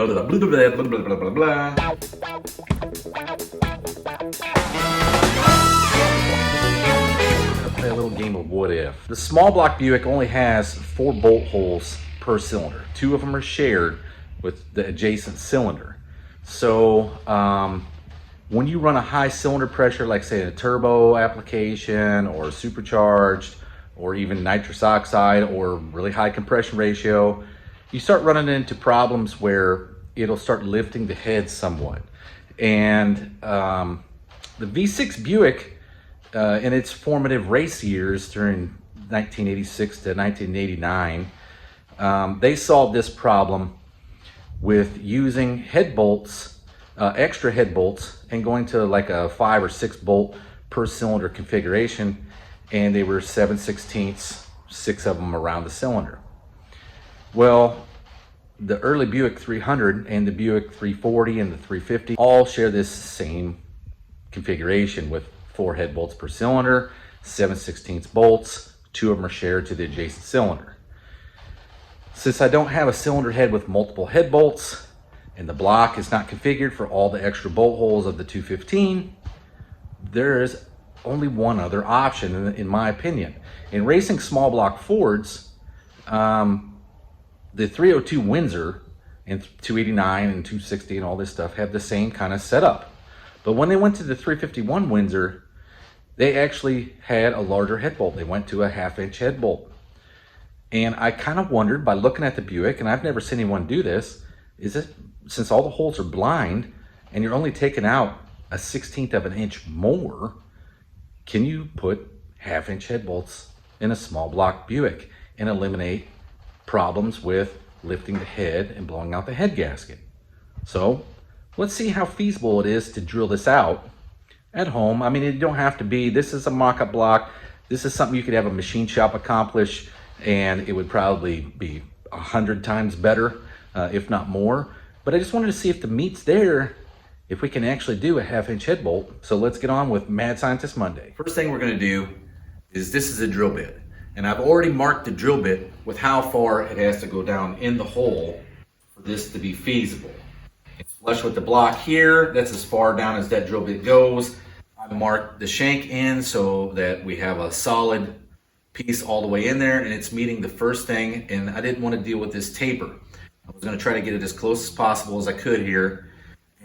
Blah, blah, blah, blah, blah, blah, blah, blah. Play a little game of what if. The small block Buick only has 4 bolt holes per cylinder. 2 of them are shared with the adjacent cylinder. So when you run a high cylinder pressure, like say a turbo application or supercharged or even nitrous oxide or really high compression ratio, you start running into problems where it'll start lifting the head somewhat. And the V6 Buick in its formative race years during 1986 to 1989, they solved this problem with using head bolts, extra head bolts, and going to like a 5 or 6 bolt per cylinder configuration, and they were 7/16, 6 of them around the cylinder. Well, the early Buick 300 and the Buick 340 and the 350 all share this same configuration with 4 head bolts per cylinder, 7/16 bolts, 2 of them are shared to the adjacent cylinder. Since I don't have a cylinder head with multiple head bolts and the block is not configured for all the extra bolt holes of the 215, there is only one other option in my opinion. In racing small block Fords, the 302 Windsor and 289 and 260 and all this stuff have the same kind of setup. But when they went to the 351 Windsor, they actually had a larger head bolt. They went to a 1/2-inch head bolt. And I kind of wondered by looking at the Buick, and I've never seen anyone do this, is it, since all the holes are blind and you're only taking out a 1/16 of an inch more, can you put 1/2-inch head bolts in a small block Buick and eliminate problems with lifting the head and blowing out the head gasket? So let's see how feasible it is to drill this out at home. I mean, you don't have to be, this is a mock-up block. This is something you could have a machine shop accomplish, and it would probably be 100 times better, if not more. But I just wanted to see if the meat's there, if we can actually do a 1/2-inch head bolt. So let's get on with Mad Scientist Monday. First thing we're gonna do is, this is a drill bit. And I've already marked the drill bit with how far it has to go down in the hole for this to be feasible. It's flush with the block here. That's as far down as that drill bit goes. I marked the shank in so that we have a solid piece all the way in there, and it's meeting the first thing, and I didn't want to deal with this taper. I was going to try to get it as close as possible as I could here.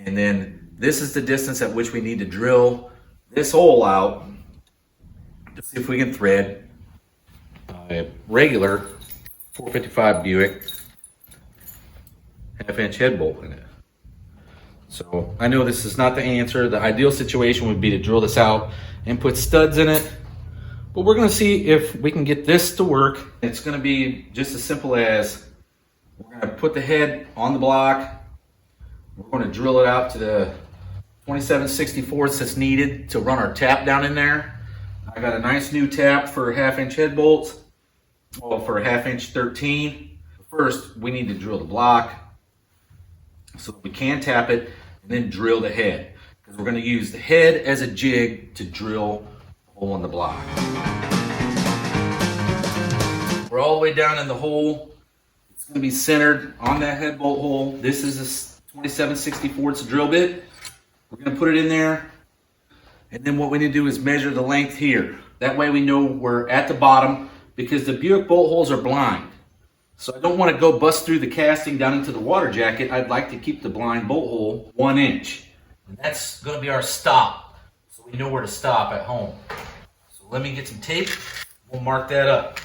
And then this is the distance at which we need to drill this hole out to see if we can thread a regular 455 Buick 1/2-inch head bolt in it. So I know this is not the answer. The ideal situation would be to drill this out and put studs in it, but we're going to see if we can get this to work. It's going to be just as simple as, we're going to put the head on the block. We're going to drill it out to the 27/64 that's needed to run our tap down in there. I got a nice new tap for 1/2-inch head bolts. Well, for a 1/2-inch 13. First, we need to drill the block so we can tap it, and then drill the head, because we're going to use the head as a jig to drill a hole in the block. We're all the way down in the hole. It's going to be centered on that head bolt hole. This is a 27/64 drill bit. We're going to put it in there, and then what we need to do is measure the length here. That way we know we're at the bottom, because the Buick bolt holes are blind. So I don't want to go bust through the casting down into the water jacket. I'd like to keep the blind bolt hole 1 inch. And that's going to be our stop, so we know where to stop at home. So let me get some tape. We'll mark that up.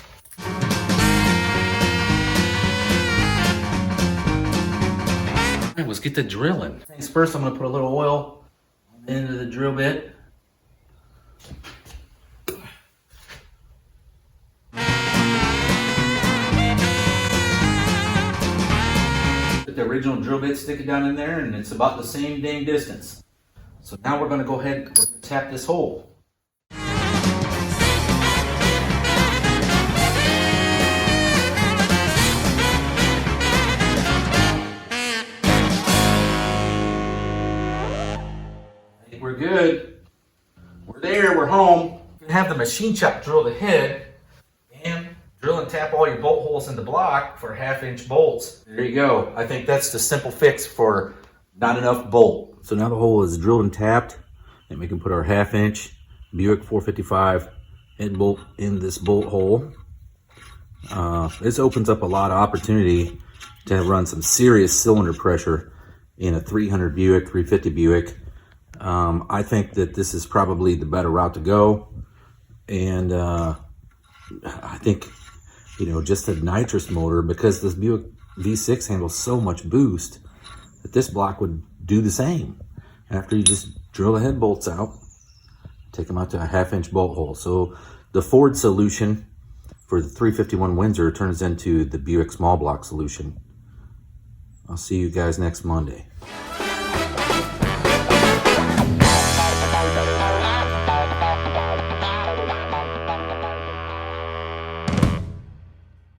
All right, let's get the drilling. Things first, I'm going to put a little oil on the end of the drill bit. The original drill bit, stick it down in there, and it's about the same dang distance. So now we're going to go ahead and tap this hole. I think we're good. We're there, we're home. We're going to have the machine shop drill the head and drill and tap all your bolt holes in the block for 1/2-inch bolts. There you go. I think that's the simple fix for not enough bolt. So now the hole is drilled and tapped, and we can put our 1/2-inch Buick 455 head bolt in this bolt hole. This opens up a lot of opportunity to run some serious cylinder pressure in a 300 Buick, 350 Buick. I think that this is probably the better route to go. And I think, you know, just a nitrous motor, because this Buick V6 handles so much boost, that this block would do the same. After you just drill the head bolts out, take them out to a 1/2-inch bolt hole. So the Ford solution for the 351 Windsor turns into the Buick Small Block solution. I'll see you guys next Monday.